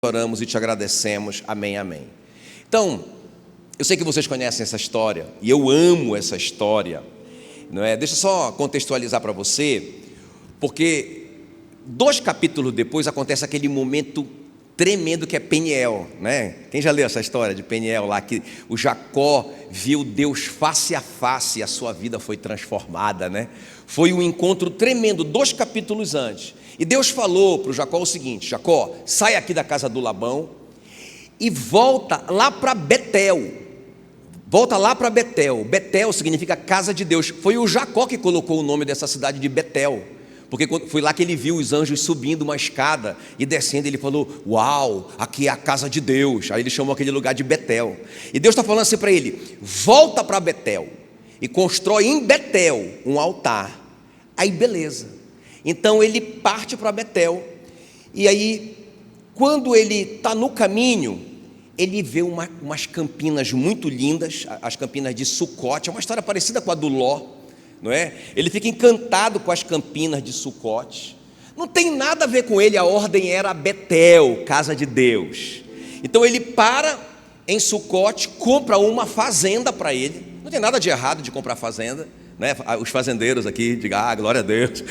Oramos e te agradecemos, amém, amém. Então, eu sei que vocês conhecem essa história, e eu amo essa história, não é? Deixa eu só contextualizar para você, porque 2 capítulos depois acontece aquele momento tremendo que é Peniel, né? Quem já leu essa história de Peniel lá, que o Jacó viu Deus face a face e a sua vida foi transformada, né? Foi um encontro tremendo, 2 capítulos antes. E Deus falou para o Jacó o seguinte: Jacó, sai aqui da casa do Labão e volta lá para Betel. Volta lá para Betel. Betel significa casa de Deus. Foi o Jacó que colocou o nome dessa cidade de Betel, porque foi lá que ele viu os anjos subindo uma escada e descendo. Ele falou: uau, aqui é a casa de Deus. Aí ele chamou aquele lugar de Betel. E Deus está falando assim para ele: volta para Betel e constrói em Betel um altar. Aí beleza. Então ele parte para Betel, e aí, quando ele está no caminho, ele vê umas campinas muito lindas, as campinas de Sucote. É uma história parecida com a do Ló, não é? Ele fica encantado com as campinas de Sucote. Não tem nada a ver com ele, a ordem era Betel, casa de Deus. Então ele para em Sucote, compra uma fazenda para ele. Não tem nada de errado de comprar fazenda, né? Os fazendeiros aqui, digam, glória a Deus.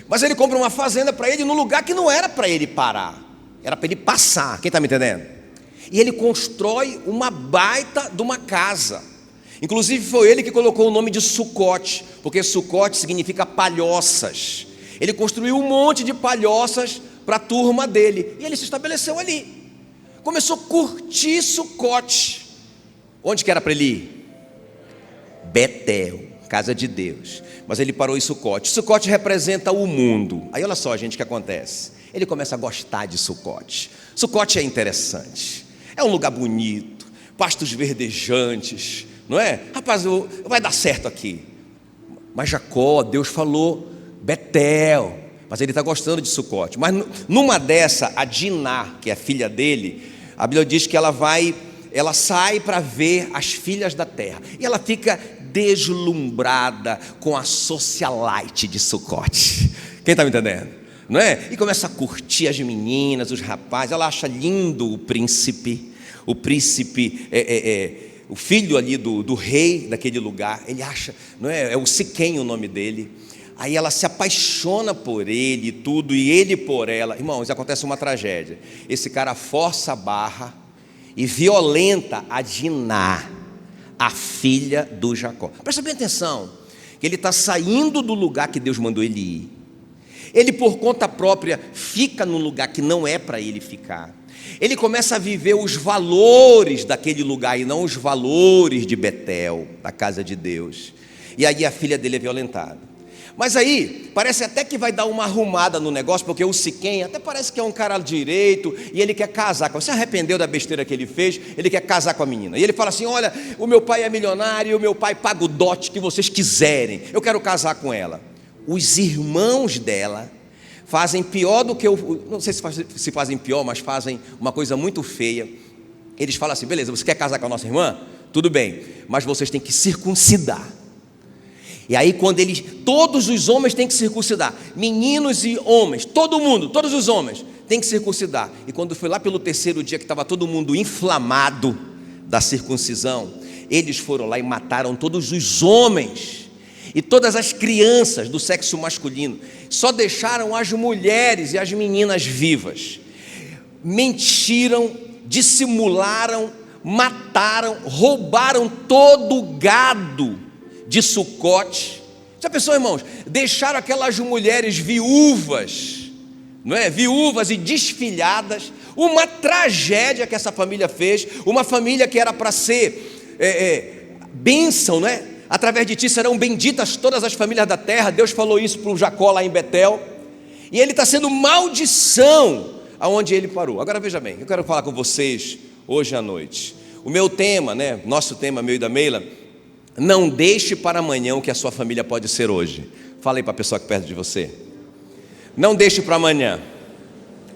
Mas ele compra uma fazenda para ele num lugar que não era para ele parar, era para ele passar. Quem está me entendendo? E ele constrói uma baita de uma casa. Inclusive foi ele que colocou o nome de Sucote, porque Sucote significa palhoças. Ele construiu um monte de palhoças para a turma dele, e ele se estabeleceu ali. Começou a curtir Sucote. Onde que era para ele ir? Betel, casa de Deus. Mas ele parou em Sucote. Sucote representa o mundo. Aí olha só, gente, o que acontece. Ele começa a gostar de Sucote. Sucote é interessante, é um lugar bonito, pastos verdejantes, não é? Rapaz, vai dar certo aqui. Mas Jacó, Deus falou Betel, mas ele está gostando de Sucote. Mas numa dessa, a Diná, que é a filha dele, a Bíblia diz que ela sai para ver as filhas da terra, e ela fica deslumbrada com a socialite de Sucote. Quem está me entendendo? Não é? E começa a curtir as meninas, os rapazes. Ela acha lindo o príncipe, o filho ali do rei daquele lugar. Ele acha, não é? É o Siquém o nome dele. Aí ela se apaixona por ele e tudo, e ele por ela. Irmãos, acontece uma tragédia. Esse cara força a barra e violenta a Diná, a filha do Jacó. Presta bem atenção, que ele está saindo do lugar que Deus mandou ele ir. Ele, por conta própria, fica num lugar que não é para ele ficar. Ele começa a viver os valores daquele lugar e não os valores de Betel, da casa de Deus. E aí a filha dele é violentada. Mas aí, parece até que vai dar uma arrumada no negócio, porque o Siquém até parece que é um cara direito, e ele quer casar com ela. Se arrependeu da besteira que ele fez, ele quer casar com a menina. E ele fala assim: olha, o meu pai é milionário, o meu pai paga o dote que vocês quiserem, eu quero casar com ela. Os irmãos dela fazem pior do que não sei se fazem pior, mas fazem uma coisa muito feia. Eles falam assim: beleza, você quer casar com a nossa irmã? Tudo bem, mas vocês têm que circuncidar. E aí todos os homens têm que circuncidar, meninos e homens, todo mundo, todos os homens têm que circuncidar. E quando foi lá pelo 3º dia, que estava todo mundo inflamado da circuncisão, eles foram lá e mataram todos os homens e todas as crianças do sexo masculino. Só deixaram as mulheres e as meninas vivas. Mentiram, dissimularam, mataram, roubaram todo o gado de Sucote. Já pensou, irmãos? Deixaram aquelas mulheres viúvas, não é? Viúvas e desfilhadas. Uma tragédia que essa família fez. Uma família que era para ser bênção, não é? Através de ti serão benditas todas as famílias da terra. Deus falou isso para o Jacó lá em Betel. E ele está sendo maldição aonde ele parou. Agora veja bem, eu quero falar com vocês hoje à noite. O meu tema, né? Nosso tema, meu e da Meila: não deixe para amanhã o que a sua família pode ser hoje. Fala aí para a pessoa que perto de você. Não deixe para amanhã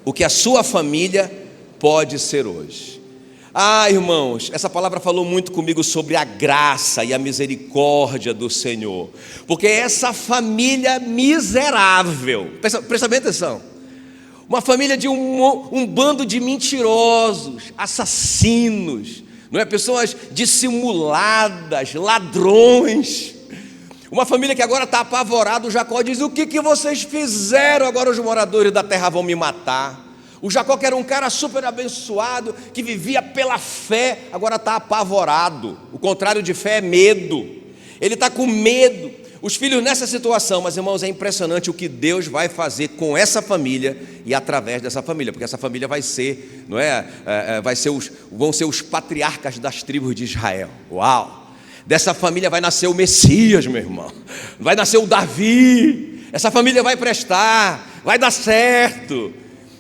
o que a sua família pode ser hoje. Irmãos, essa palavra falou muito comigo sobre a graça e a misericórdia do Senhor, porque essa família miserável, presta bem atenção, uma família de um bando de mentirosos, assassinos, não é? Pessoas dissimuladas, ladrões. Uma família que agora está apavorada. O Jacó diz: o que vocês fizeram? Agora os moradores da terra vão me matar. O Jacó, que era um cara super abençoado, que vivia pela fé, agora está apavorado. O contrário de fé é medo. Ele está com medo. Os filhos nessa situação, mas irmãos, é impressionante o que Deus vai fazer com essa família e através dessa família, porque essa família vai ser, não é? Vão ser os patriarcas das tribos de Israel. Uau! Dessa família vai nascer o Messias, meu irmão. Vai nascer o Davi. Essa família vai prestar, vai dar certo.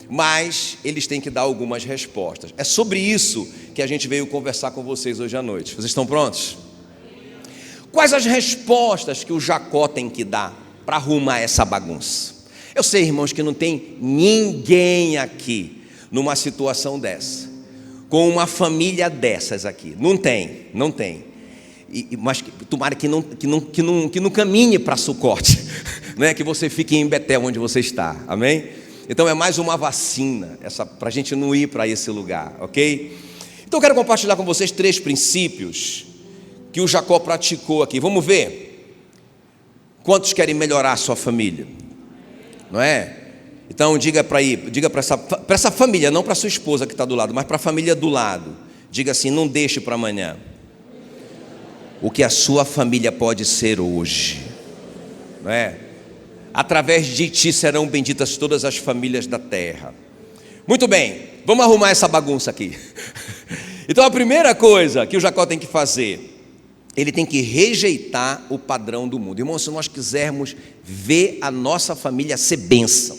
Mas eles têm que dar algumas respostas. É sobre isso que a gente veio conversar com vocês hoje à noite. Vocês estão prontos? Quais as respostas que o Jacó tem que dar para arrumar essa bagunça? Eu sei, irmãos, que não tem ninguém aqui numa situação dessa, com uma família dessas aqui. Não tem. Mas tomara que não caminhe para Sucote, né? Que você fique em Betel, onde você está, amém? Então é mais uma vacina, para a gente não ir para esse lugar, ok? Então eu quero compartilhar com vocês 3 princípios que o Jacó praticou aqui. Vamos ver? Quantos querem melhorar a sua família? Não é? Então diga para essa família, não para sua esposa que está do lado, mas para a família do lado. Diga assim: não deixe para amanhã o que a sua família pode ser hoje, não é? Através de ti serão benditas todas as famílias da terra. Muito bem, vamos arrumar essa bagunça aqui. Então a primeira coisa que o Jacó tem que fazer, ele tem que rejeitar o padrão do mundo. Irmão, se nós quisermos ver a nossa família ser bênção,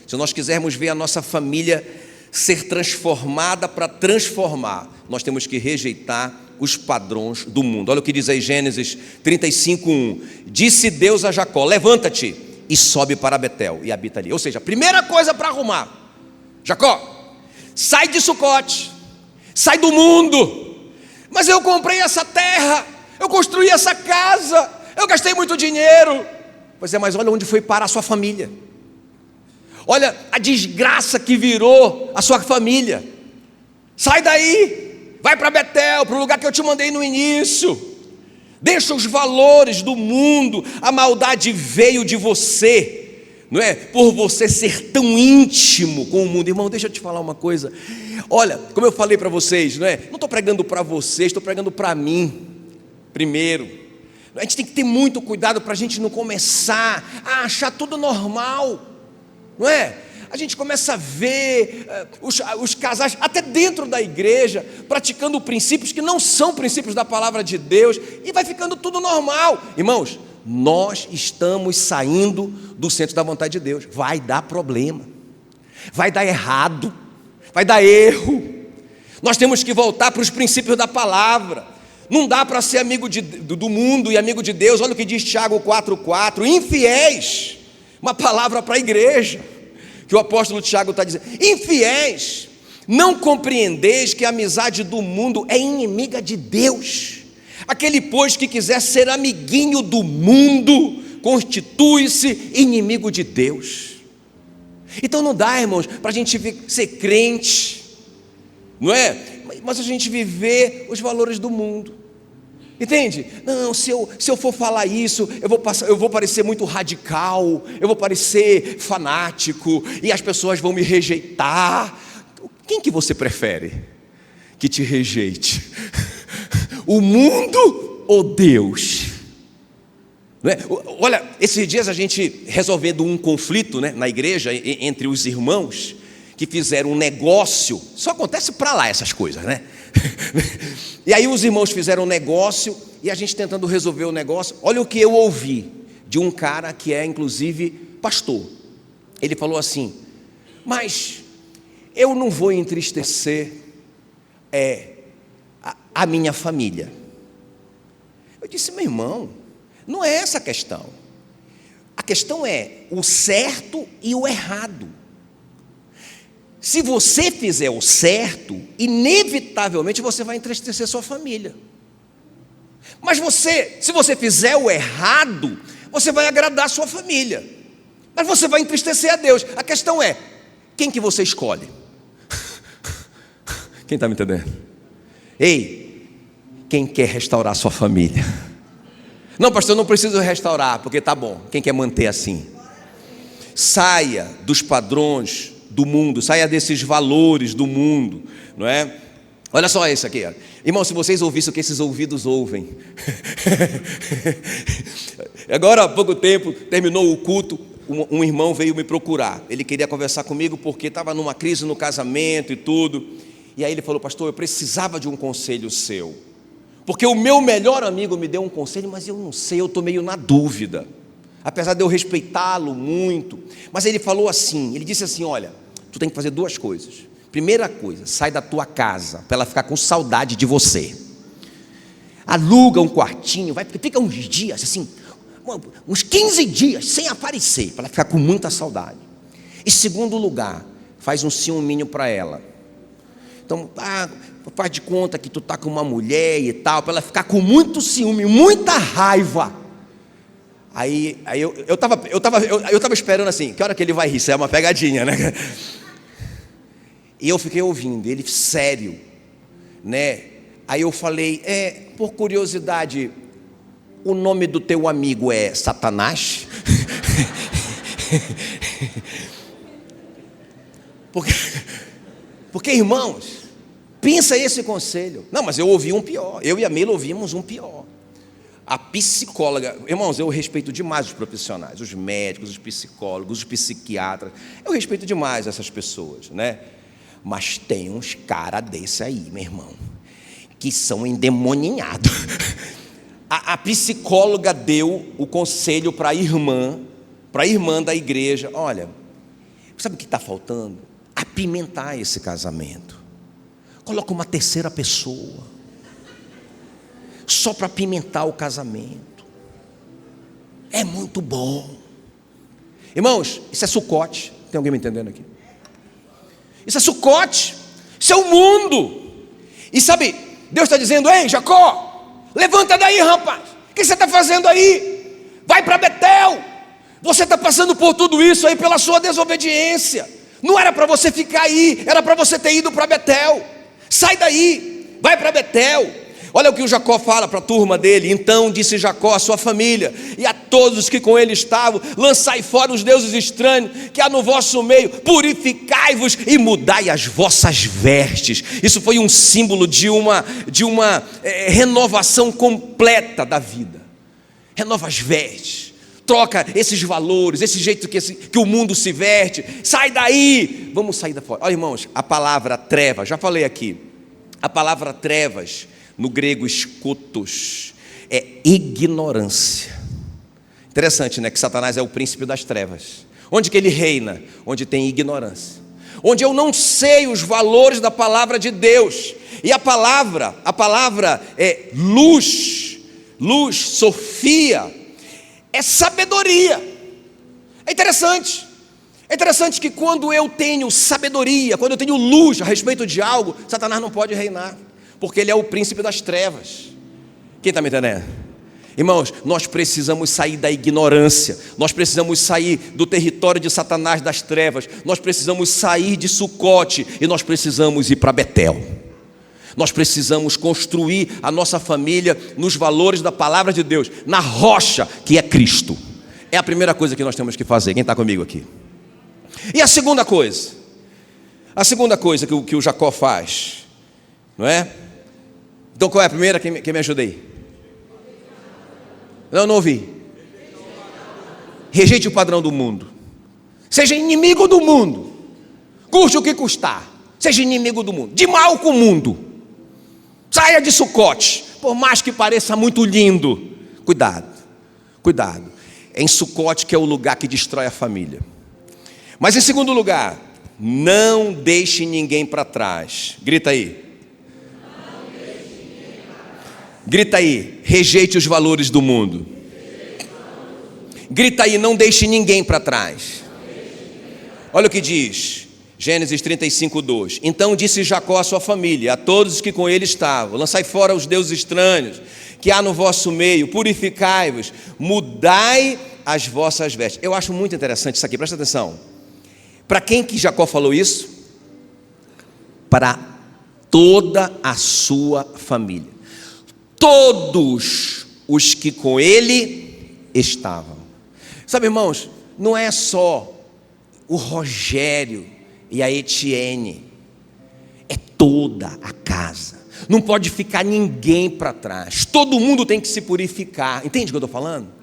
se nós quisermos ver a nossa família ser transformada para transformar, nós temos que rejeitar os padrões do mundo. Olha o que diz aí Gênesis 35:1. Disse Deus a Jacó: levanta-te e sobe para Betel e habita ali. Ou seja, a primeira coisa para arrumar: Jacó, sai de Sucote, sai do mundo. Mas eu comprei essa terra, eu construí essa casa, eu gastei muito dinheiro. Pois é, mas olha onde foi parar a sua família. Olha a desgraça que virou a sua família. Sai daí, vai para Betel, para o lugar que eu te mandei no início. Deixa os valores do mundo. A maldade veio de você, não é? Por você ser tão íntimo com o mundo. Irmão, deixa eu te falar uma coisa. Olha, como eu falei para vocês, não é? Não estou pregando para vocês, estou pregando para mim primeiro. A gente tem que ter muito cuidado para a gente não começar a achar tudo normal, não é? A gente começa a ver os casais, até dentro da igreja, praticando princípios que não são princípios da palavra de Deus, e vai ficando tudo normal. Irmãos, nós estamos saindo do centro da vontade de Deus. Vai dar problema, vai dar errado, vai dar erro. Nós temos que voltar para os princípios da palavra. Não dá para ser amigo do mundo e amigo de Deus. Olha o que diz Tiago 4,4: infiéis, uma palavra para a igreja, que o apóstolo Tiago está dizendo: infiéis, não compreendeis que a amizade do mundo é inimiga de Deus? Aquele, pois, que quiser ser amiguinho do mundo, constitui-se inimigo de Deus. Então não dá, irmãos, para a gente ser crente, não é? Mas a gente viver os valores do mundo. Entende? Não, se eu for falar isso, eu vou parecer muito radical, eu vou parecer fanático, e as pessoas vão me rejeitar. Quem que você prefere que te rejeite? O mundo ou Deus? Não é? Olha, esses dias a gente resolvendo um conflito, né, na igreja entre os irmãos que fizeram um negócio. Só acontece para lá essas coisas, né? E aí os irmãos fizeram um negócio e a gente tentando resolver o negócio. Olha o que eu ouvi de um cara que é inclusive pastor. Ele falou assim: mas eu não vou entristecer a minha família. Eu disse: meu irmão, não é essa a questão. A questão é o certo e o errado. Se você fizer o certo, inevitavelmente você vai entristecer sua família. Mas se você fizer o errado, você vai agradar a sua família. Mas você vai entristecer a Deus. A questão é, Quem que você escolhe? Quem está me entendendo? Ei, quem quer restaurar sua família? Não, pastor, eu não preciso restaurar, porque tá bom. Quem quer manter assim? Saia dos padrões do mundo, saia desses valores do mundo, não é? Olha só isso aqui, ó. Irmão, se vocês ouvissem o que esses ouvidos ouvem. Agora, há pouco tempo, terminou o culto, um irmão veio me procurar. Ele queria conversar comigo porque estava numa crise no casamento e tudo. E aí ele falou: pastor, eu precisava de um conselho seu, porque o meu melhor amigo me deu um conselho, mas eu não sei, eu estou meio na dúvida, apesar de eu respeitá-lo muito. Mas ele falou assim, ele disse assim: olha, tu tem que fazer duas coisas. Primeira coisa, sai da tua casa para ela ficar com saudade de você. Aluga um quartinho, fica uns dias assim, uns 15 dias sem aparecer, para ela ficar com muita saudade. E segundo lugar, faz um ciúminho para ela. Então, faz de conta que tu tá com uma mulher e tal, para ela ficar com muito ciúme, muita raiva. Aí eu tava esperando assim, que hora que ele vai rir? Isso é uma pegadinha, né? E eu fiquei ouvindo, ele sério, né? Aí eu falei: por curiosidade, o nome do teu amigo é Satanás? Porque, irmãos, pensa esse conselho. Não, mas eu ouvi um pior. Eu e a Meila ouvimos um pior. A psicóloga, irmãos, eu respeito demais os profissionais, os médicos, os psicólogos, os psiquiatras. Eu respeito demais essas pessoas, né? Mas tem uns caras desse aí, meu irmão, que são endemoniados. A psicóloga deu o conselho para a irmã da igreja: olha, sabe o que está faltando? Apimentar esse casamento. Coloca uma terceira pessoa, só para apimentar o casamento. É muito bom. Irmãos, isso é Sucote. Tem alguém me entendendo aqui? Isso é Sucote, isso é o mundo. E sabe, Deus está dizendo: ei, Jacó, levanta daí, rapaz. O que você está fazendo aí? Vai para Betel. Você está passando por tudo isso aí pela sua desobediência. Não era para você ficar aí, era para você ter ido para Betel. Sai daí, vai para Betel. Olha o que o Jacó fala para a turma dele: então disse Jacó à sua família e a todos os que com ele estavam: lançai fora os deuses estranhos que há no vosso meio, purificai-vos e mudai as vossas vestes. Isso foi um símbolo de uma renovação completa da vida. Renova as vestes, troca esses valores, esse jeito que o mundo se veste. Sai daí, vamos sair da fora. Olha, irmãos, a palavra trevas, já falei aqui, a palavra trevas no grego escutos é ignorância. Interessante, né? Que Satanás é o príncipe das trevas. Onde que ele reina? Onde tem ignorância. Onde eu não sei os valores da palavra de Deus. E a palavra é luz, Sofia, é sabedoria. É interessante que quando eu tenho sabedoria, quando eu tenho luz a respeito de algo, Satanás não pode reinar, porque ele é o príncipe das trevas. Quem está me entendendo? Irmãos, nós precisamos sair da ignorância, nós precisamos sair do território de Satanás, das trevas, nós precisamos sair de Sucote e nós precisamos ir para Betel. Nós precisamos construir a nossa família nos valores da palavra de Deus, na rocha que é Cristo. É a primeira coisa que nós temos que fazer. Quem está comigo aqui? E a segunda coisa que o Jacó faz, não é? Então qual é a primeira? Quem me ajuda aí? Não ouvi. Rejeite o padrão do mundo. Seja inimigo do mundo. Custe o que custar. Seja inimigo do mundo. De mal com o mundo. Saia de Sucote. Por mais que pareça muito lindo. Cuidado. É em Sucote que é o lugar que destrói a família. Mas em segundo lugar, não deixe ninguém para trás. Grita aí. Grita aí, rejeite os valores do mundo. Grita aí, não deixe ninguém para trás. Olha o que diz, Gênesis 35:2. Então disse Jacó à sua família, a todos os que com ele estavam: lançai fora os deuses estranhos que há no vosso meio, purificai-vos, mudai as vossas vestes. Eu acho muito interessante isso aqui, presta atenção. Para quem que Jacó falou isso? Para toda a sua família, todos os que com ele estavam. Sabe, irmãos, não é só o Rogério e a Etienne, é toda a casa. Não pode ficar ninguém para trás. Todo mundo tem que se purificar. Entende o que eu estou falando?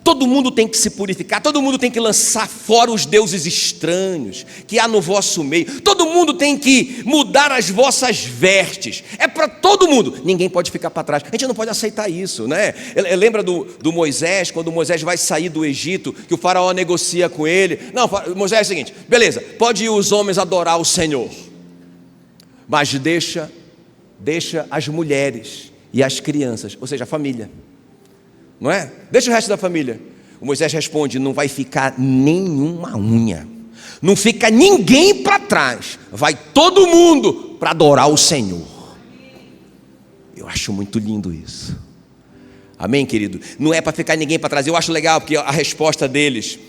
Todo mundo tem que se purificar. Todo mundo tem que lançar fora os deuses estranhos que há no vosso meio. Todo mundo tem que mudar as vossas vestes. É para todo mundo. Ninguém pode ficar para trás. A gente não pode aceitar isso, né? Lembra do Moisés, quando Moisés vai sair do Egito, que o faraó negocia com ele. Não, Moisés é o seguinte: beleza, pode ir os homens adorar o Senhor, mas deixa as mulheres e as crianças, ou seja, a família, não é? Deixa o resto da família. O Moisés responde: não vai ficar nenhuma unha, não fica ninguém para trás, vai todo mundo para adorar o Senhor. Eu acho muito lindo isso. Amém, querido? Não é para ficar ninguém para trás. Eu acho legal porque a resposta deles,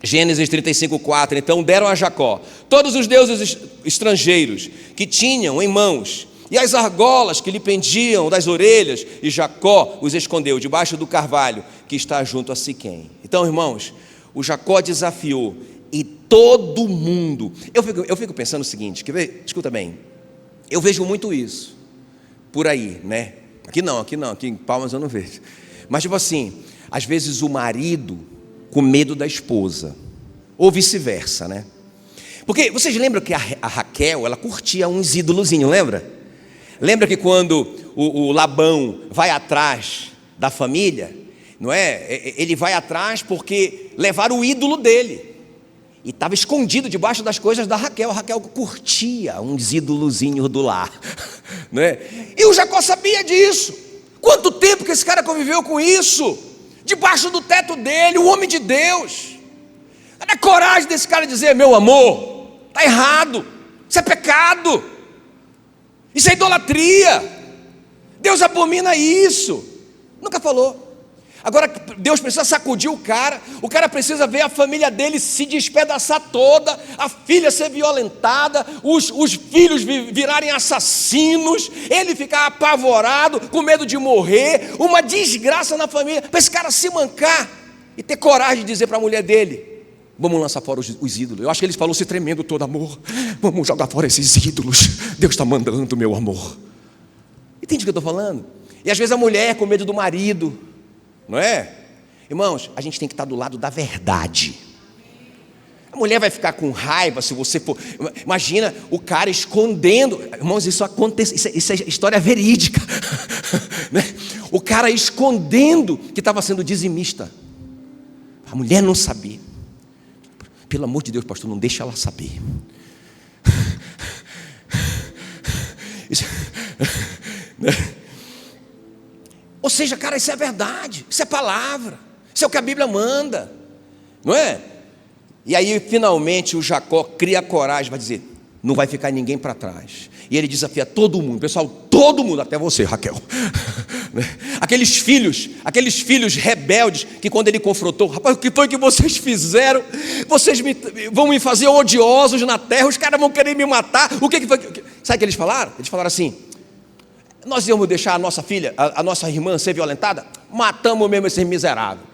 Gênesis 35:4, então deram a Jacó todos os deuses estrangeiros que tinham em mãos e as argolas que lhe pendiam das orelhas, e Jacó os escondeu debaixo do carvalho que está junto a Siquém. Então, irmãos, o Jacó desafiou, e todo mundo, eu fico pensando o seguinte, quer ver? Escuta bem, eu vejo muito isso por aí, né? Aqui em Palmas eu não vejo, mas tipo assim, às vezes o marido com medo da esposa, ou vice-versa, né? Porque vocês lembram que a Raquel, ela curtia uns ídolozinhos, lembra? Lembra que quando o Labão vai atrás da família, não é? Ele vai atrás porque levaram o ídolo dele, e estava escondido debaixo das coisas da Raquel. A Raquel curtia uns ídolozinhos do lar, não é? E o Jacó sabia disso. Quanto tempo que esse cara conviveu com isso? Debaixo do teto dele, o homem de Deus. Cadê a coragem desse cara dizer: meu amor, está errado, isso é pecado, isso é idolatria, Deus abomina isso? Nunca falou. Agora Deus precisa sacudir o cara precisa ver a família dele se despedaçar toda, a filha ser violentada, os filhos virarem assassinos, ele ficar apavorado, com medo de morrer, uma desgraça na família, para esse cara se mancar e ter coragem de dizer para a mulher dele: vamos lançar fora os ídolos. Eu acho que ele falou se tremendo todo: amor, vamos jogar fora esses ídolos, Deus está mandando, meu amor. Entende o que eu estou falando? E às vezes a mulher com medo do marido, não é? Irmãos, a gente tem que estar do lado da verdade. A mulher vai ficar com raiva se você for. Imagina o cara escondendo. Irmãos, isso acontece, isso é história verídica, né? O cara escondendo que estava sendo dizimista. A mulher não sabia. Pelo amor de Deus, pastor, não deixa ela saber. Isso, ou seja, cara, isso é verdade, isso é palavra, isso é o que a Bíblia manda, não é? E aí finalmente o Jacó cria coragem para dizer: não vai ficar ninguém para trás. E ele desafia todo mundo, pessoal, todo mundo, até você, Raquel. Aqueles filhos rebeldes que quando ele confrontou: rapaz, o que foi que vocês fizeram? Vocês vão me fazer odiosos na terra, os caras vão querer me matar. O que foi? Sabe o que eles falaram? Eles falaram assim: nós íamos deixar a nossa filha, a nossa irmã ser violentada? Matamos mesmo esses miseráveis.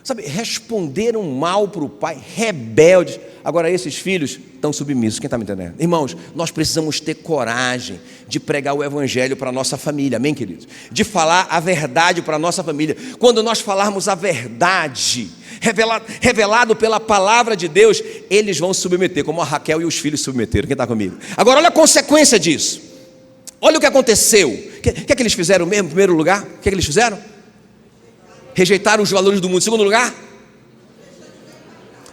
Sabe, responderam mal para o pai, rebeldes. Agora esses filhos estão submissos. Quem está me entendendo? Irmãos, nós precisamos ter coragem de pregar o evangelho para a nossa família, amém, queridos? De falar a verdade para a nossa família. Quando nós falarmos a verdade, revelado pela palavra de Deus, eles vão submeter, como a Raquel e os filhos submeteram. Quem está comigo? Agora olha a consequência disso. Olha o que aconteceu. O que é que eles fizeram mesmo em primeiro lugar? O que é que eles fizeram? Rejeitaram os valores do mundo. Em segundo lugar,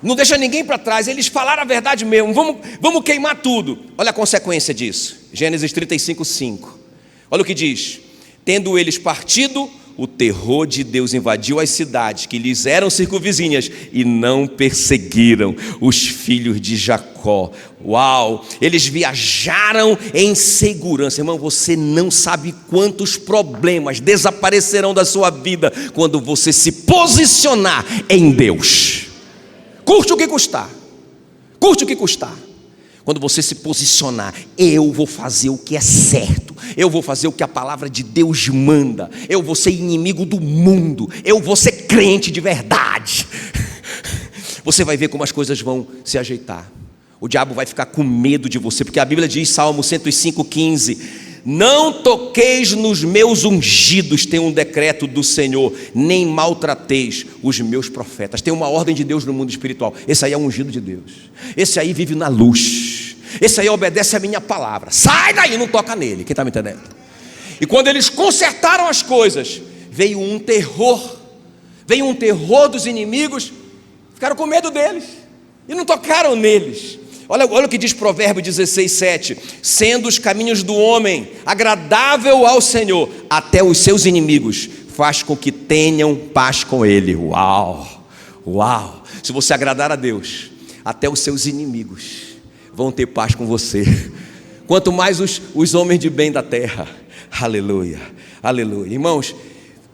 não deixa ninguém para trás. Eles falaram a verdade mesmo. Vamos queimar tudo. Olha a consequência disso. Gênesis 35:5. Olha o que diz: tendo eles partido, o terror de Deus invadiu as cidades que lhes eram circunvizinhas e não perseguiram os filhos de Jacó. Uau! Eles viajaram em segurança. Irmão, você não sabe quantos problemas desaparecerão da sua vida quando você se posicionar em Deus. Curte o que custar. custe o que custar. Quando você se posicionar, eu vou fazer o que é certo, eu vou fazer o que a palavra de Deus manda, eu vou ser inimigo do mundo, eu vou ser crente de verdade. Você vai ver como as coisas vão se ajeitar. O diabo vai ficar com medo de você, porque a Bíblia diz, Salmo 105:15, não toqueis nos meus ungidos, tem um decreto do Senhor, nem maltrateis os meus profetas. Tem uma ordem de Deus no mundo espiritual. Esse aí é um ungido de Deus, esse aí vive na luz, esse aí obedece a minha palavra. Sai daí, não toca nele. Quem está me entendendo? E quando eles consertaram as coisas, veio um terror dos inimigos, ficaram com medo deles e não tocaram neles. Olha o que diz Provérbio 16:7, sendo os caminhos do homem agradável ao Senhor, até os seus inimigos faz com que tenham paz com ele. Uau, uau, se você agradar a Deus, até os seus inimigos vão ter paz com você, quanto mais os homens de bem da terra. Aleluia, aleluia. Irmãos,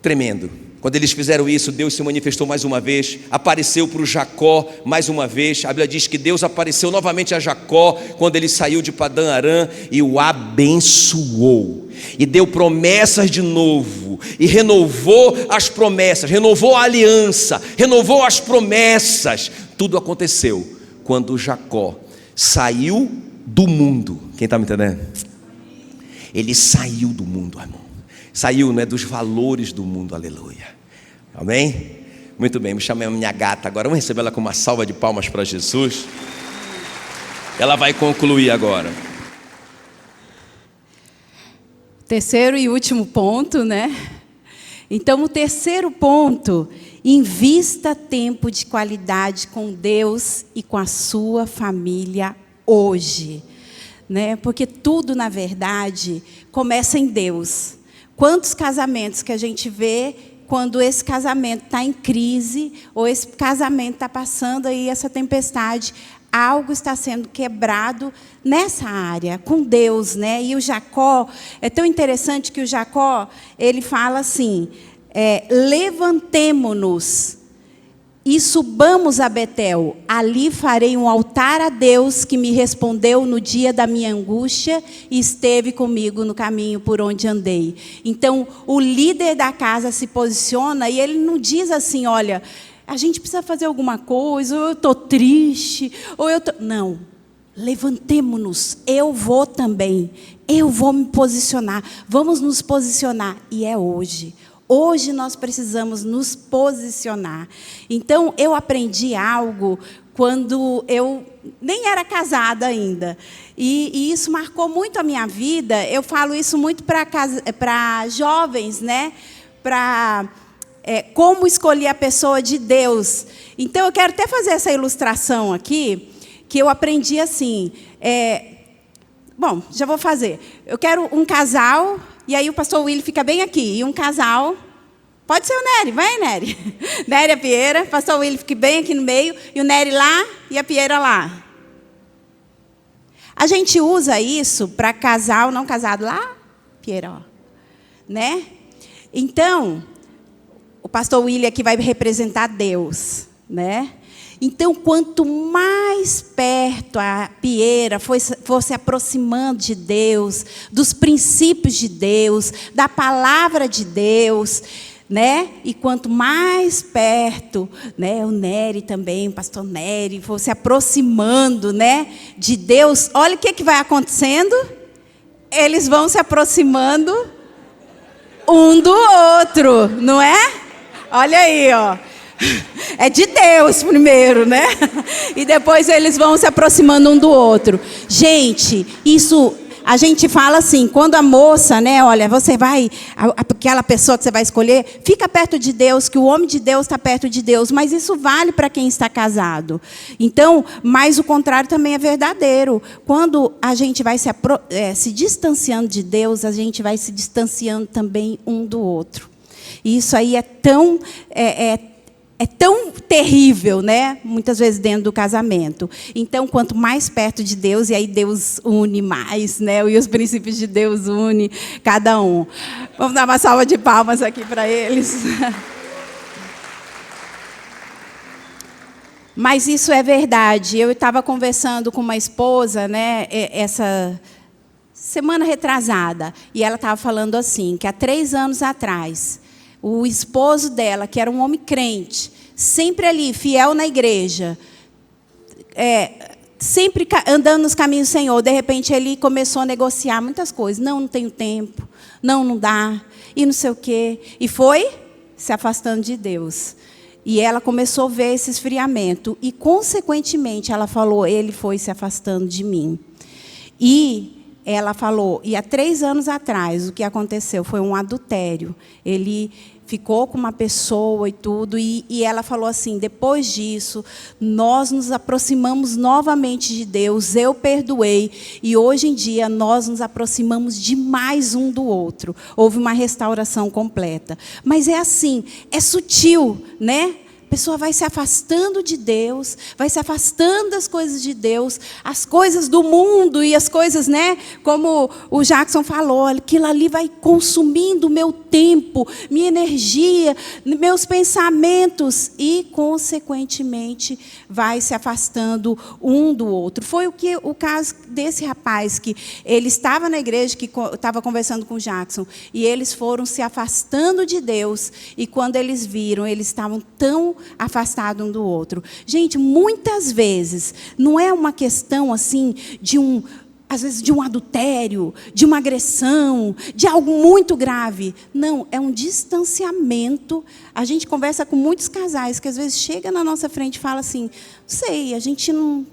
tremendo. Quando eles fizeram isso, Deus se manifestou mais uma vez, apareceu para o Jacó mais uma vez. A Bíblia diz que Deus apareceu novamente a Jacó quando ele saiu de Padã Arã e o abençoou, e deu promessas de novo, e renovou as promessas, renovou a aliança, renovou as promessas. Tudo aconteceu quando Jacó saiu do mundo. Quem está me entendendo? Ele saiu do mundo, irmão. Saiu, né, dos valores do mundo. Aleluia, amém? Muito bem, me chamei a minha gata agora. Vamos receber ela com uma salva de palmas para Jesus. Ela vai concluir agora. Terceiro e último ponto, né? Então, o terceiro ponto: invista tempo de qualidade com Deus e com a sua família hoje, né? Porque tudo, na verdade, começa em Deus. Quantos casamentos que a gente vê quando esse casamento está em crise, ou esse casamento está passando aí essa tempestade, algo está sendo quebrado nessa área, com Deus, né? E o Jacó, é tão interessante que o Jacó, ele fala assim, levantemo-nos e subamos a Betel, ali farei um altar a Deus que me respondeu no dia da minha angústia e esteve comigo no caminho por onde andei. Então, o líder da casa se posiciona e ele não diz assim, olha, a gente precisa fazer alguma coisa, ou eu estou triste, ou eu estou... Não, levantemo-nos, eu vou também, eu vou me posicionar, vamos nos posicionar, e é hoje. Hoje nós precisamos nos posicionar. Então, eu aprendi algo quando eu nem era casada ainda. E isso marcou muito a minha vida. Eu falo isso muito para jovens, né? Para como escolher a pessoa de Deus. Então, eu quero até fazer essa ilustração aqui, que eu aprendi assim. Bom, já vou fazer. Eu quero um casal... E aí o pastor Willy fica bem aqui. E um casal, pode ser o Nery, vai Nery. Nery e a Pieira, pastor Willy fica bem aqui no meio, e o Nery lá e a Pieira lá. A gente usa isso para casal não casado lá, Pieira, ó. Né? Então, o pastor Willy aqui vai representar Deus, né? Então, quanto mais perto a Pieira for se aproximando de Deus, dos princípios de Deus, da palavra de Deus, né? E quanto mais perto, né, o Nery também, o pastor Nery, for se aproximando, né, de Deus, olha o que vai acontecendo. Eles vão se aproximando um do outro, não é? Olha aí, ó. É de Deus primeiro, né? E depois eles vão se aproximando um do outro. Gente, isso a gente fala assim, quando a moça, né, olha, você vai, aquela pessoa que você vai escolher, fica perto de Deus, que o homem de Deus está perto de Deus, mas isso vale para quem está casado. Então, mas o contrário também é verdadeiro. Quando a gente vai se distanciando de Deus, a gente vai se distanciando também um do outro. E isso aí é tão terrível, né? Muitas vezes dentro do casamento. Então, quanto mais perto de Deus, e aí Deus une mais, né? E os princípios de Deus une cada um. Vamos dar uma salva de palmas aqui para eles. Mas isso é verdade. Eu estava conversando com uma esposa, né, essa semana retrasada, e ela estava falando assim, que há 3 anos atrás, o esposo dela, que era um homem crente, sempre ali, fiel na igreja, sempre andando nos caminhos do Senhor, de repente ele começou a negociar muitas coisas. Não tenho tempo, não dá, e não sei o quê. E foi se afastando de Deus. E ela começou a ver esse esfriamento. E, consequentemente, ela falou, ele foi se afastando de mim. E ela falou, e há 3 anos atrás, o que aconteceu foi um adultério. Ele ficou com uma pessoa e tudo, e ela falou assim, depois disso, nós nos aproximamos novamente de Deus, eu perdoei, e hoje em dia nós nos aproximamos demais um do outro. Houve uma restauração completa. Mas é assim, é sutil, né? A pessoa vai se afastando de Deus, vai se afastando das coisas de Deus, as coisas do mundo e as coisas, né? Como o Jackson falou, aquilo ali vai consumindo o meu tempo, minha energia, meus pensamentos e, consequentemente, vai se afastando um do outro. Foi o caso desse rapaz, que ele estava na igreja, que estava conversando com o Jackson, e eles foram se afastando de Deus, e quando eles viram, eles estavam tão afastado um do outro. Gente, muitas vezes não é uma questão assim às vezes de um adultério, de uma agressão, de algo muito grave. Não, é um distanciamento. A gente conversa com muitos casais que às vezes chega na nossa frente e fala assim, não sei, a gente não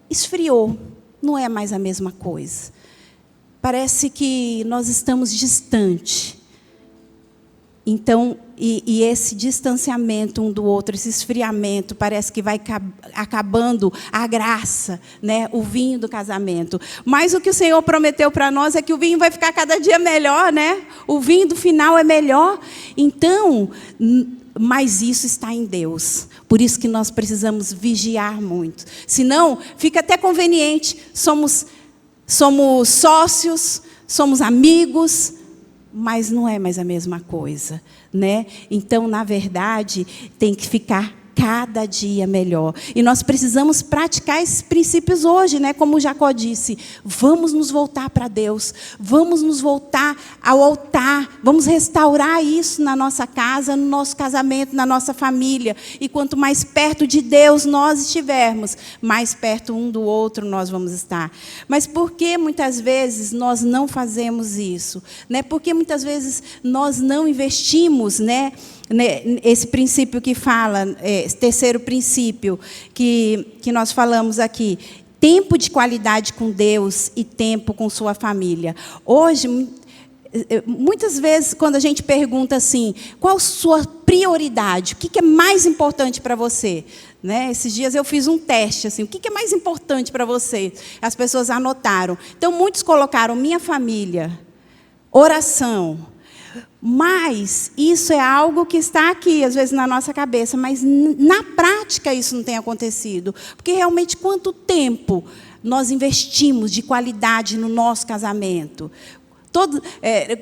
esfriou, não é mais a mesma coisa. Parece que nós estamos distantes. Então, e esse distanciamento um do outro, esse esfriamento, parece que vai acabando a graça, né? O vinho do casamento. Mas o que o Senhor prometeu para nós é que o vinho vai ficar cada dia melhor, né? O vinho do final é melhor. Então, mas isso está em Deus. Por isso que nós precisamos vigiar muito. Senão, fica até conveniente. Somos sócios, somos amigos, mas não é mais a mesma coisa, né? Então, na verdade, tem que ficar cada dia melhor. E nós precisamos praticar esses princípios hoje, né? Como Jacó disse, vamos nos voltar para Deus, vamos nos voltar ao altar, vamos restaurar isso na nossa casa, no nosso casamento, na nossa família. E quanto mais perto de Deus nós estivermos, mais perto um do outro nós vamos estar. Mas por que muitas vezes nós não fazemos isso? Né? Porque muitas vezes nós não investimos, né? Esse princípio que fala, esse terceiro princípio que nós falamos aqui, tempo de qualidade com Deus e tempo com sua família. Hoje, muitas vezes, quando a gente pergunta assim, qual a sua prioridade, o que é mais importante para você? Né? Esses dias eu fiz um teste, assim, o que é mais importante para você? As pessoas anotaram. Então, muitos colocaram minha família, oração. Mas isso é algo que está aqui, às vezes, na nossa cabeça, mas na prática isso não tem acontecido. Porque realmente quanto tempo nós investimos de qualidade no nosso casamento?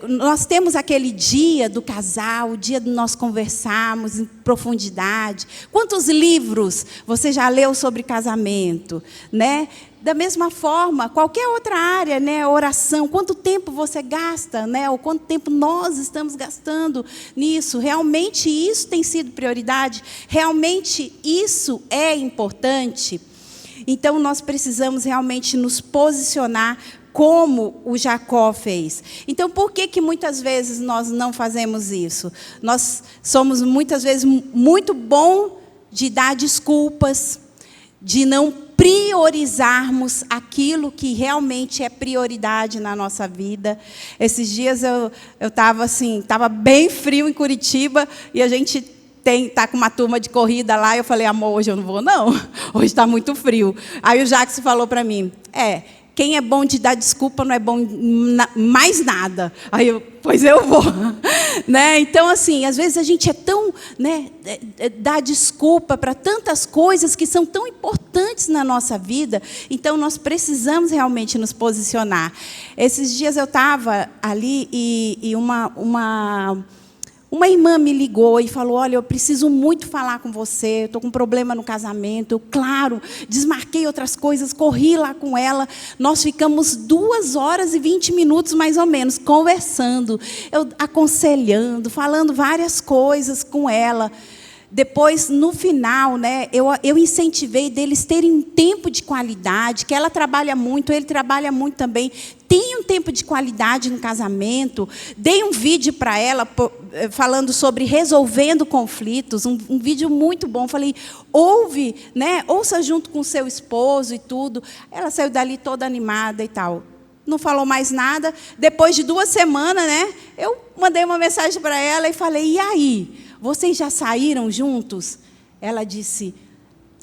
Nós temos aquele dia do casal, o dia de nós conversarmos em profundidade. Quantos livros você já leu sobre casamento, né? Da mesma forma, qualquer outra área, né, oração, quanto tempo você gasta, né, ou quanto tempo nós estamos gastando nisso? Realmente isso tem sido prioridade? Realmente isso é importante? Então, nós precisamos realmente nos posicionar como o Jacó fez. Então, por que muitas vezes nós não fazemos isso? Nós somos, muitas vezes, muito bom de dar desculpas, de não priorizarmos aquilo que realmente é prioridade na nossa vida. Esses dias eu estava assim, estava bem frio em Curitiba, e a gente está com uma turma de corrida lá, e eu falei, amor, hoje eu não vou não, hoje está muito frio. Aí o Jackson falou para mim, quem é bom de dar desculpa não é bom mais nada. Aí eu, pois eu vou. Né? Então, assim, às vezes a gente é tão, né, dá desculpa para tantas coisas que são tão importantes na nossa vida. Então, nós precisamos realmente nos posicionar. Esses dias eu estava ali e Uma irmã me ligou e falou, olha, eu preciso muito falar com você, eu estou com um problema no casamento. Eu, claro, desmarquei outras coisas, corri lá com ela. Nós ficamos 2 horas e 20 minutos, mais ou menos, conversando, eu aconselhando, falando várias coisas com ela. Depois, no final, né, eu incentivei deles terem um tempo de qualidade, que ela trabalha muito, ele trabalha muito também. Tem um tempo de qualidade no casamento. Dei um vídeo para ela, falando sobre resolvendo conflitos, um vídeo muito bom. Falei, ouve, né, ouça junto com o seu esposo e tudo. Ela saiu dali toda animada e tal. Não falou mais nada. Depois de 2 semanas, né, eu mandei uma mensagem para ela e falei, e aí? Vocês já saíram juntos? Ela disse,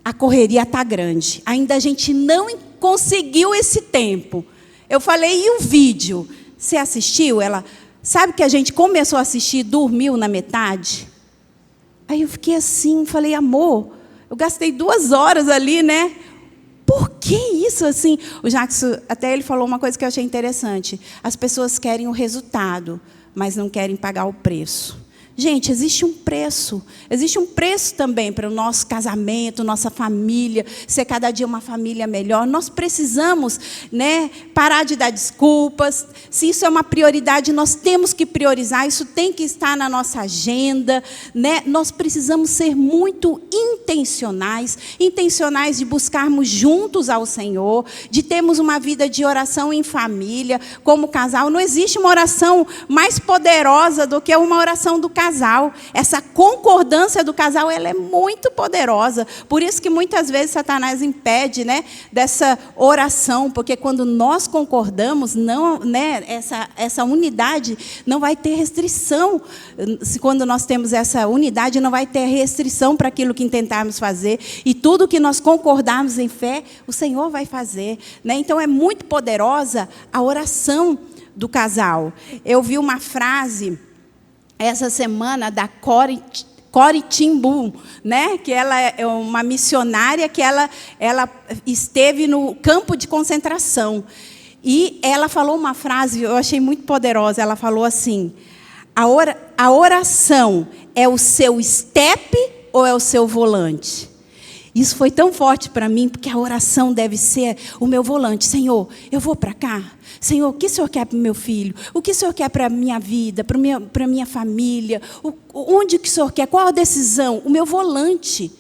a correria está grande. Ainda a gente não conseguiu esse tempo. Eu falei, e o vídeo? Você assistiu? Ela, sabe que a gente começou a assistir e dormiu na metade? Aí eu fiquei assim, falei, amor, eu gastei 2 horas ali, né? Por que isso assim? O Jackson, até ele falou uma coisa que eu achei interessante. As pessoas querem o resultado, mas não querem pagar o preço. Gente, existe um preço também para o nosso casamento, nossa família, ser cada dia uma família melhor. Nós precisamos, né, parar de dar desculpas. Se isso é uma prioridade, nós temos que priorizar, isso tem que estar na nossa agenda, né? Nós precisamos ser muito intencionais de buscarmos juntos ao Senhor, de termos uma vida de oração em família, como casal. Não existe uma oração mais poderosa do que uma oração do casal. Essa concordância do casal, ela é muito poderosa. Por isso que muitas vezes Satanás impede, né, dessa oração, porque quando nós concordamos, não, né, essa unidade não vai ter restrição. Quando nós temos essa unidade, não vai ter restrição para aquilo que intentarmos fazer. E tudo que nós concordarmos em fé, o Senhor vai fazer, né? Então é muito poderosa a oração do casal. Eu vi uma frase essa semana da Corrie ten Boom, né? Que ela é uma missionária que ela esteve no campo de concentração. E ela falou uma frase, eu achei muito poderosa. Ela falou assim, a oração é o seu step ou é o seu volante? Isso foi tão forte para mim, porque a oração deve ser o meu volante. Senhor, eu vou para cá. Senhor, o que o Senhor quer para o meu filho? O que o Senhor quer para a minha vida, para a minha família? Onde que o Senhor quer? Qual a decisão? O meu volante.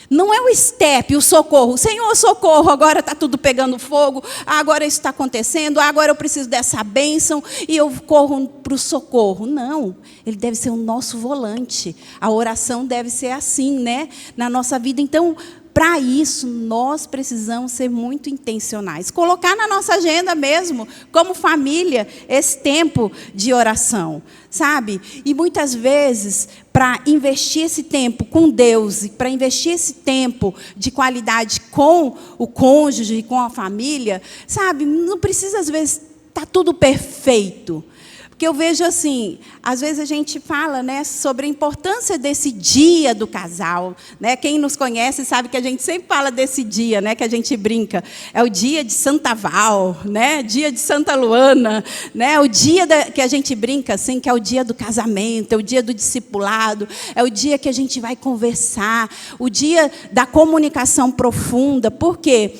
Não é o step, o socorro. Senhor, socorro, agora está tudo pegando fogo. Agora isso está acontecendo. Agora eu preciso dessa bênção e eu corro para o socorro. Não, ele deve ser o nosso volante. A oração deve ser assim, né? Na nossa vida. Então, para isso, nós precisamos ser muito intencionais. Colocar na nossa agenda mesmo, como família, esse tempo de oração, sabe? E muitas vezes, para investir esse tempo com Deus, e para investir esse tempo de qualidade com o cônjuge e com a família, sabe? Não precisa, às vezes, estar tudo perfeito. Porque eu vejo assim, às vezes a gente fala, né, sobre a importância desse dia do casal, né? Quem nos conhece sabe que a gente sempre fala desse dia, né, que a gente brinca. É o dia de Santa Val, né? Dia de Santa Luana, né? O dia que a gente brinca assim, que é o dia do casamento, é o dia do discipulado, é o dia que a gente vai conversar, o dia da comunicação profunda. Por quê?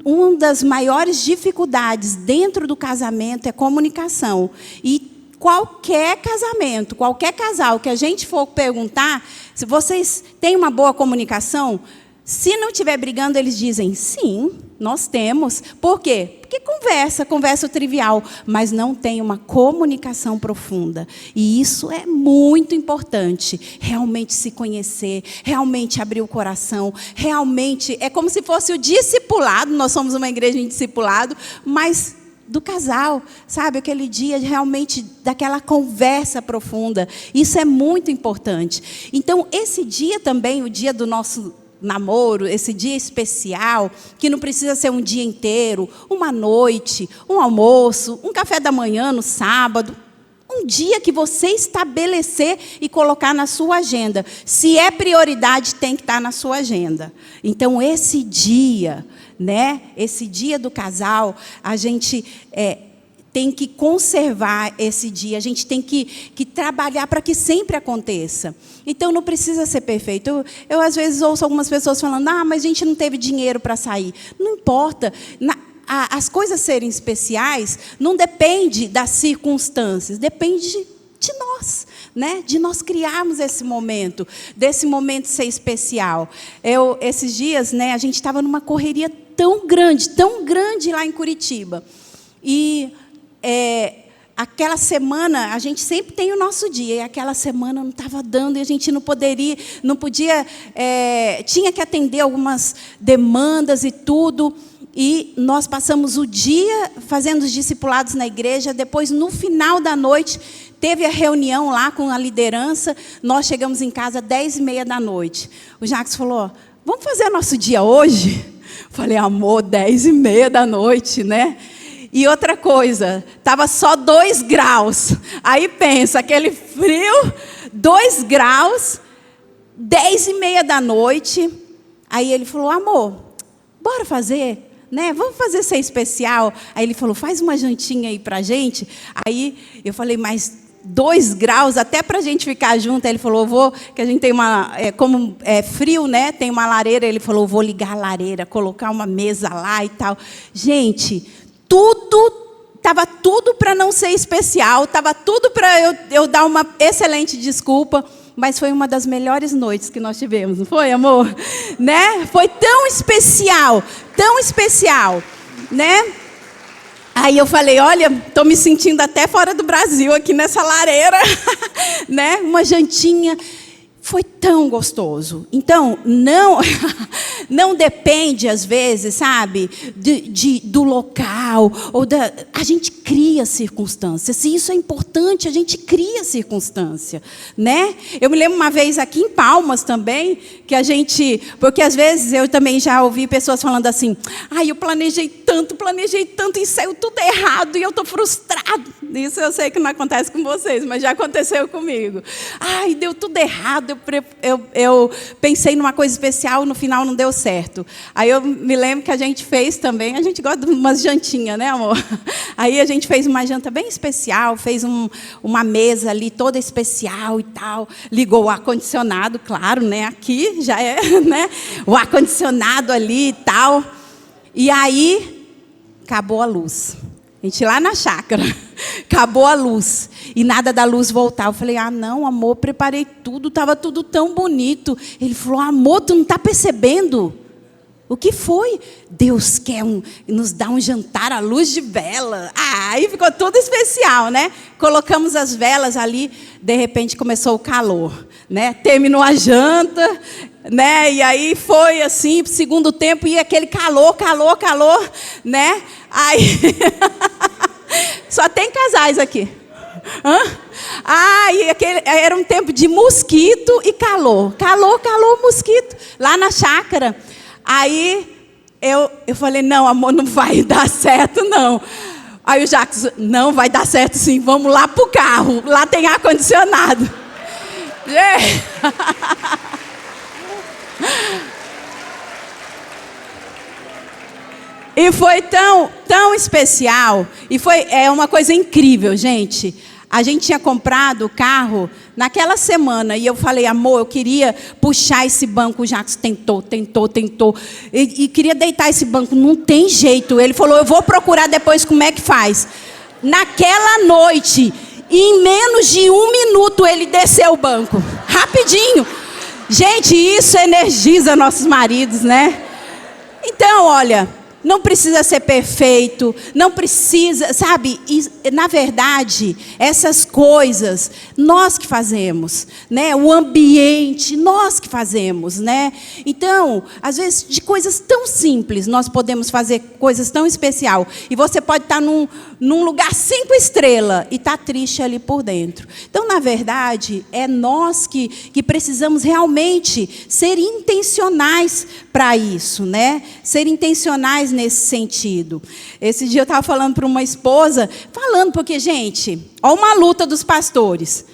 Uma das maiores dificuldades dentro do casamento é comunicação. E qualquer casamento, qualquer casal que a gente for perguntar, se vocês têm uma boa comunicação, se não estiver brigando, eles dizem, sim, nós temos. Por quê? Porque conversa trivial, mas não tem uma comunicação profunda. E isso é muito importante, realmente se conhecer, realmente abrir o coração, realmente, é como se fosse o discipulado, nós somos uma igreja em discipulado, mas do casal, sabe? Aquele dia realmente daquela conversa profunda. Isso é muito importante. Então, esse dia também, o dia do nosso namoro, esse dia especial, que não precisa ser um dia inteiro, uma noite, um almoço, um café da manhã no sábado, um dia que você estabelecer e colocar na sua agenda. Se é prioridade, tem que estar na sua agenda. Então, esse dia, né, esse dia do casal, a gente tem que conservar esse dia, a gente tem que trabalhar para que sempre aconteça. Então, não precisa ser perfeito. Eu às vezes, ouço algumas pessoas falando, mas a gente não teve dinheiro para sair. Não importa. As coisas serem especiais não depende das circunstâncias, depende de nós, né? De nós criarmos esse momento, desse momento ser especial. Esses dias, né, a gente estava numa correria tão grande lá em Curitiba. E aquela semana, a gente sempre tem o nosso dia, e aquela semana não estava dando, e a gente não podia, tinha que atender algumas demandas e tudo, e nós passamos o dia fazendo os discipulados na igreja, depois, no final da noite, teve a reunião lá com a liderança, nós chegamos em casa às 10h30 da noite. O Jacques falou, vamos fazer nosso dia hoje? Falei, amor, 10h30 da noite, né? E outra coisa, estava só 2 graus. Aí pensa, aquele frio, 2 graus, 10h30 da noite. Aí ele falou, amor, bora fazer, né? Vamos fazer ser especial. Aí ele falou, faz uma jantinha aí pra gente. Aí eu falei, mas 2 graus, até para a gente ficar junto. Aí ele falou, que a gente tem como é frio, né? Tem uma lareira. Ele falou, vou ligar a lareira, colocar uma mesa lá e tal. Gente, estava tudo para não ser especial, estava tudo para eu dar uma excelente desculpa, mas foi uma das melhores noites que nós tivemos, não foi, amor? Né? Foi tão especial, né? Aí eu falei, olha, estou me sentindo até fora do Brasil, aqui nessa lareira, né? Uma jantinha. Foi tão gostoso. Então, não depende, às vezes, sabe, do local. A gente cria circunstâncias. Se isso é importante, a gente cria circunstância, né? Eu me lembro uma vez aqui em Palmas também, que a gente... Porque, às vezes, eu também já ouvi pessoas falando assim, eu planejei tanto, e saiu tudo errado, e eu estou frustrado. Isso eu sei que não acontece com vocês, mas já aconteceu comigo. Deu tudo errado. Eu pensei numa coisa especial, no final não deu certo. Aí eu me lembro que a gente fez também, a gente gosta de umas jantinhas, né, amor? Aí a gente fez uma janta bem especial, fez uma mesa ali toda especial e tal. Ligou o ar-condicionado, claro, né? Aqui já é, né? O ar-condicionado ali e tal. E aí, acabou a luz. A gente lá na chácara, acabou a luz, e nada da luz voltar. Eu falei, não, amor, preparei tudo, estava tudo tão bonito. Ele falou, amor, tu não está percebendo? O que foi? Deus quer nos dar um jantar à luz de vela. Aí ficou tudo especial, né? Colocamos as velas ali, de repente começou o calor, né? Terminou a janta, né? E aí foi assim, pro segundo tempo, e aquele calor, né? Aí só tem casais aqui. Era um tempo de mosquito e calor, mosquito, lá na chácara. Aí eu falei, não, amor, não vai dar certo, não. Aí o Jacques, não, vai dar certo sim, vamos lá pro carro, lá tem ar-condicionado. E foi tão especial, e foi uma coisa incrível, gente. A gente tinha comprado o carro naquela semana, e eu falei, amor, eu queria puxar esse banco. O Jacques tentou, e queria deitar esse banco, não tem jeito. Ele falou, eu vou procurar depois como é que faz. Naquela noite, em menos de 1 minuto, ele desceu o banco, rapidinho. Gente, isso energiza nossos maridos, né? Então, olha... Não precisa ser perfeito, não precisa, sabe? E, na verdade, essas coisas, nós que fazemos, né? O ambiente, nós que fazemos, né? Então, às vezes, de coisas tão simples, nós podemos fazer coisas tão especiais. E você pode estar num lugar 5 estrelas e estar triste ali por dentro. Então, na verdade, é nós que precisamos realmente ser intencionais para isso, né? Ser intencionais nesse sentido. Esse dia eu estava falando para uma esposa, porque, gente, olha uma luta dos pastores.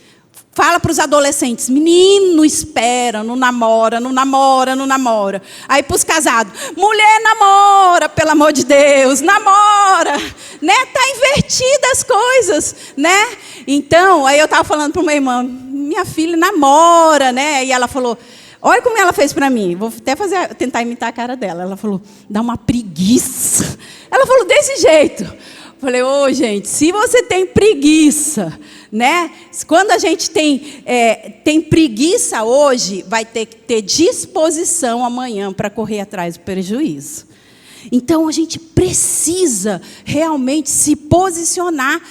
Fala para os adolescentes, menino, espera, não namora, não namora, não namora. Aí para os casados, mulher namora, pelo amor de Deus, namora, né? Tá invertida as coisas, né? Então, aí eu estava falando para uma irmã, minha filha namora, né? E ela falou, olha como ela fez para mim, vou até tentar imitar a cara dela. Ela falou, dá uma preguiça. Ela falou desse jeito. Falei, gente, se você tem preguiça, né? Quando a gente tem preguiça hoje, vai ter que ter disposição amanhã para correr atrás do prejuízo. Então, a gente precisa realmente se posicionar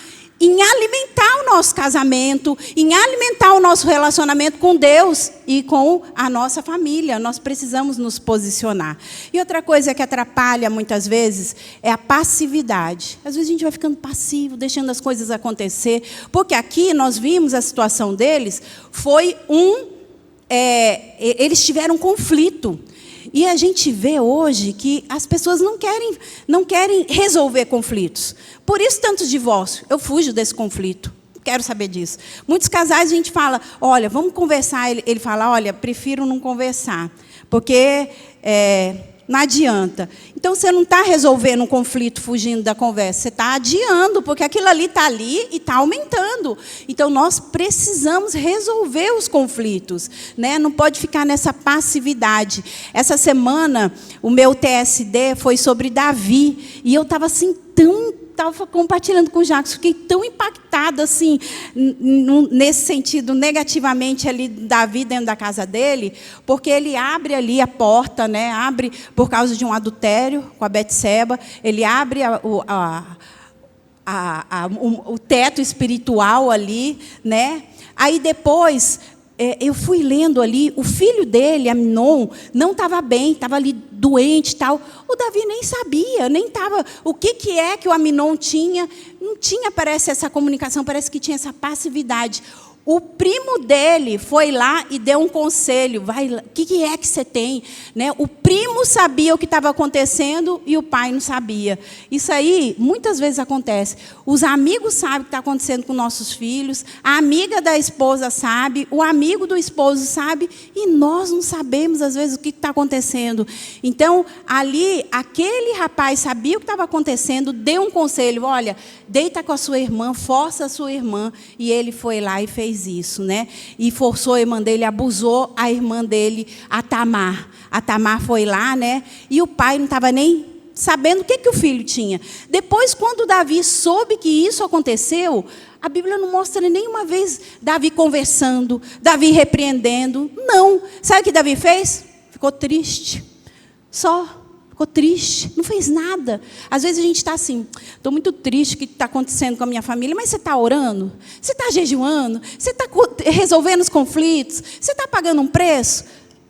em alimentar o nosso casamento, em alimentar o nosso relacionamento com Deus e com a nossa família. Nós precisamos nos posicionar. E outra coisa que atrapalha muitas vezes é a passividade. Às vezes a gente vai ficando passivo, deixando as coisas acontecer. Porque aqui nós vimos a situação deles, foi eles tiveram um conflito. E a gente vê hoje que as pessoas não querem resolver conflitos. Por isso, tanto divórcio. Eu fujo desse conflito. Não quero saber disso. Muitos casais a gente fala, olha, vamos conversar. Ele fala, olha, prefiro não conversar. Porque não adianta. Então, você não está resolvendo um conflito fugindo da conversa. Você está adiando, porque aquilo ali está ali e está aumentando. Então, nós precisamos resolver os conflitos, né? Não pode ficar nessa passividade. Essa semana, o meu TSD foi sobre Davi. E eu estava assim, estava compartilhando com o Jacques, fiquei tão impactada assim, nesse sentido, negativamente ali, Davi dentro da casa dele, porque ele abre ali a porta, né? Abre por causa de um adultério com a Betseba, ele abre o teto espiritual ali, né? Aí depois eu fui lendo ali, o filho dele, Amnon, não estava bem, estava ali doente e tal. O Davi nem sabia, nem estava. O que é que o Amnon tinha? Não tinha, parece, essa comunicação, parece que tinha essa passividade. O primo dele foi lá e deu um conselho. O que é que você tem? Né? O primo sabia o que estava acontecendo e o pai não sabia. Isso aí, muitas vezes acontece. Os amigos sabem o que está acontecendo com nossos filhos. A amiga da esposa sabe. O amigo do esposo sabe. E nós não sabemos, às vezes, o que está acontecendo. Então, ali, aquele rapaz sabia o que estava acontecendo, deu um conselho. Olha, deita com a sua irmã, força a sua irmã. E ele foi lá e fez isso, né? E forçou a irmã dele, abusou a irmã dele, a Tamar. A Tamar foi lá, né? E o pai não estava nem sabendo o que o filho tinha. Depois, quando Davi soube que isso aconteceu, a Bíblia não mostra nenhuma vez Davi conversando, Davi repreendendo. Não. Sabe o que Davi fez? Ficou triste. Só. Ficou triste, não fez nada. Às vezes a gente está assim, estou muito triste com o que está acontecendo com a minha família, mas você está orando? Você está jejuando? Você está resolvendo os conflitos? Você está pagando um preço?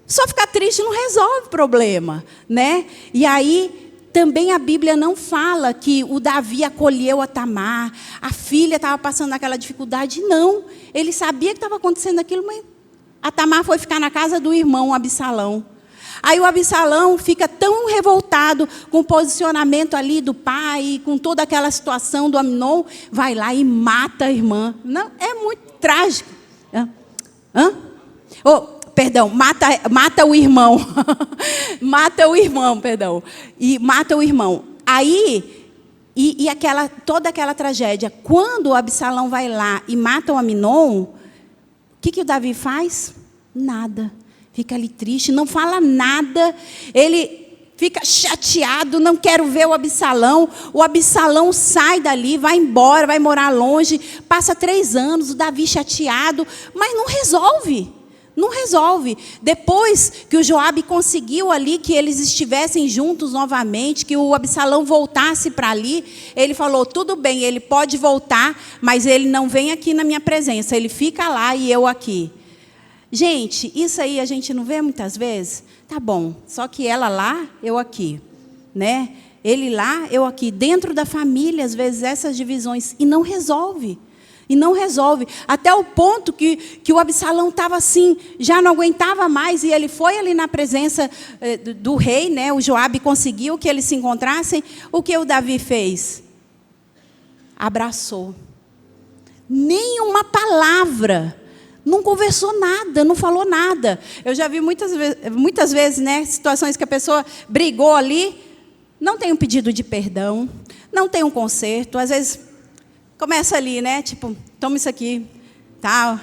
Só ficar triste não resolve o problema, né? E aí, também a Bíblia não fala que o Davi acolheu a Tamar, a filha estava passando aquela dificuldade. Não, ele sabia que estava acontecendo aquilo, mas a Tamar foi ficar na casa do irmão Absalão. Aí o Absalão fica tão revoltado com o posicionamento ali do pai, com toda aquela situação do Amnon, vai lá e mata a irmã. Não, é muito trágico. Perdão, mata o irmão. Mata o irmão, perdão. E mata o irmão. Aí, toda aquela tragédia, quando o Absalão vai lá e mata o Amnon, o que o Davi faz? Nada. Fica ali triste, não fala nada, ele fica chateado, não quero ver o Absalão sai dali, vai embora, vai morar longe, passa 3 anos, o Davi chateado, mas não resolve. Depois que o Joabe conseguiu ali que eles estivessem juntos novamente, que o Absalão voltasse para ali, ele falou, tudo bem, ele pode voltar, mas ele não vem aqui na minha presença, ele fica lá e eu aqui. Gente, isso aí a gente não vê muitas vezes? Tá bom, só que ela lá, eu aqui, né? Ele lá, eu aqui. Dentro da família, às vezes, essas divisões. E não resolve. Até o ponto que o Absalão estava assim, já não aguentava mais. E ele foi ali na presença do rei, né? O Joabe conseguiu que eles se encontrassem. O que o Davi fez? Abraçou. Nem uma palavra. Não conversou nada, não falou nada. Eu já vi muitas vezes, né, situações que a pessoa brigou ali, não tem um pedido de perdão, não tem um conserto. Às vezes, começa ali, né, tipo, toma isso aqui, tá?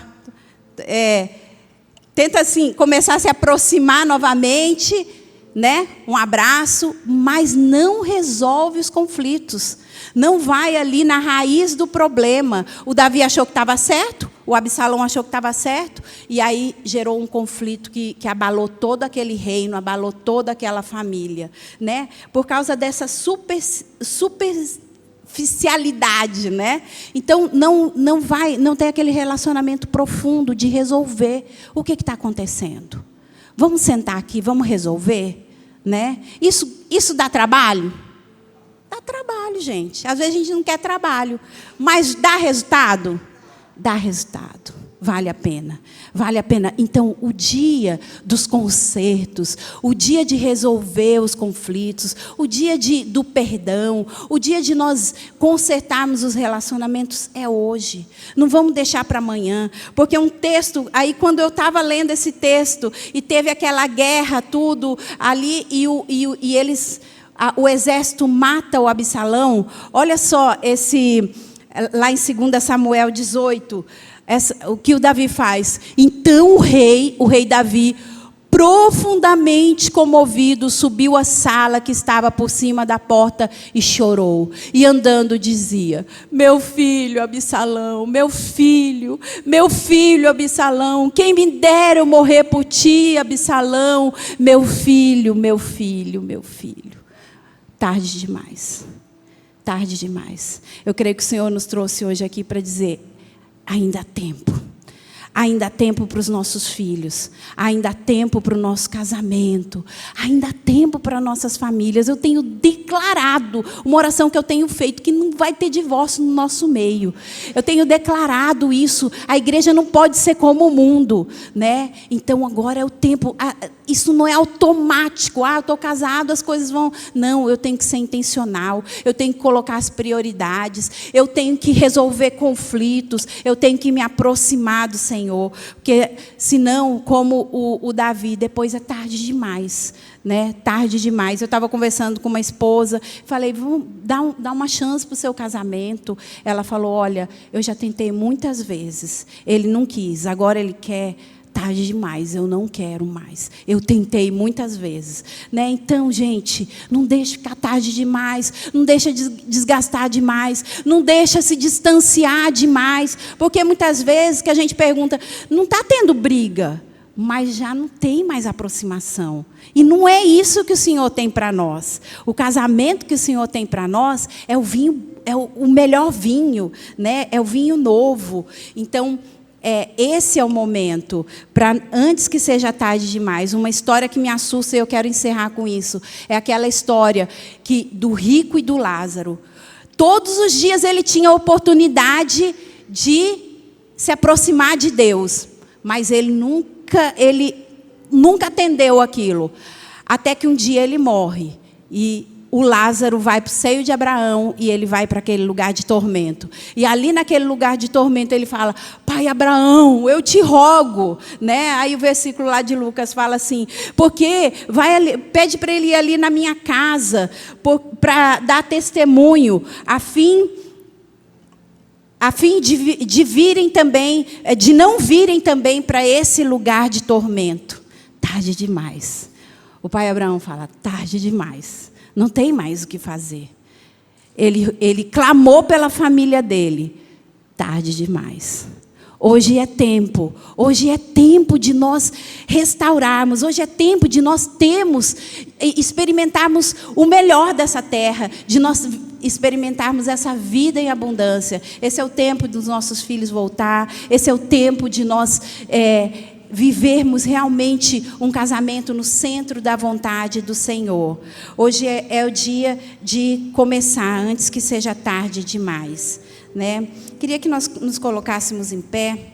Tenta, assim, começar a se aproximar novamente, né, um abraço, mas não resolve os conflitos. Não vai ali na raiz do problema. O Davi achou que estava certo, o Absalão achou que estava certo, e aí gerou um conflito que abalou todo aquele reino, abalou toda aquela família, né? Por causa dessa superficialidade, né? Então não tem aquele relacionamento profundo de resolver o que está acontecendo. Vamos sentar aqui, vamos resolver, né? Isso dá trabalho? Dá trabalho, gente. Às vezes a gente não quer trabalho, mas dá resultado? Dá resultado. Vale a pena. Vale a pena. Então, o dia dos consertos, o dia de resolver os conflitos, o dia do perdão, o dia de nós consertarmos os relacionamentos é hoje. Não vamos deixar para amanhã. Porque um texto, aí quando eu estava lendo esse texto, e teve aquela guerra, tudo ali, e eles... o exército mata o Absalão. Olha só, lá em 2 Samuel 18, o que o Davi faz. Então o rei Davi, profundamente comovido, subiu à sala que estava por cima da porta e chorou. E andando dizia: meu filho Absalão, meu filho Absalão, quem me dera eu morrer por ti, Absalão, meu filho, meu filho, meu filho. Tarde demais. Tarde demais. Eu creio que o Senhor nos trouxe hoje aqui para dizer: ainda há tempo. Ainda há tempo para os nossos filhos. Ainda há tempo para o nosso casamento. Ainda há tempo para nossas famílias. Eu tenho declarado, uma oração que eu tenho feito, que não vai ter divórcio no nosso meio. Eu tenho declarado isso. A igreja não pode ser como o mundo, né? Então agora é o tempo. Isso não é automático. Eu estou casado, as coisas vão... Não, eu tenho que ser intencional. Eu tenho que colocar as prioridades. Eu tenho que resolver conflitos. Eu tenho que me aproximar do Senhor. Porque senão, como o Davi, depois é tarde demais, né? Tarde demais. Eu estava conversando com uma esposa, falei: vamos dar uma chance para o seu casamento. Ela falou: olha, eu já tentei muitas vezes, ele não quis, agora ele quer. Tarde demais, eu não quero mais. Eu tentei muitas vezes, né? Então, gente, não deixe ficar tarde demais, não deixa desgastar demais, não deixa se distanciar demais, porque muitas vezes que a gente pergunta, não está tendo briga, mas já não tem mais aproximação. E não é isso que o Senhor tem para nós. O casamento que o Senhor tem para nós é o vinho, é o melhor vinho, né? É o vinho novo. Então, esse é o momento, para antes que seja tarde demais. Uma história que me assusta, e eu quero encerrar com isso, é aquela história do rico e do Lázaro. Todos os dias ele tinha a oportunidade de se aproximar de Deus, mas ele nunca atendeu aquilo. Até que um dia ele morre, e o Lázaro vai para o seio de Abraão e ele vai para aquele lugar de tormento. E ali naquele lugar de tormento ele fala: pai Abraão, eu te rogo, né? Aí o versículo lá de Lucas fala assim: porque pede para ele ir ali na minha casa para dar testemunho, a fim de virem também, de não virem também para esse lugar de tormento. Tarde demais. O pai Abraão fala: tarde demais. Não tem mais o que fazer. Ele clamou pela família dele. Tarde demais. Hoje é tempo de nós restaurarmos, hoje é tempo de nós experimentarmos o melhor dessa terra, de nós experimentarmos essa vida em abundância. Esse é o tempo dos nossos filhos voltar, esse é o tempo de nós vivermos realmente um casamento no centro da vontade do Senhor. Hoje é o dia de começar, antes que seja tarde demais, né? Queria que nós nos colocássemos em pé.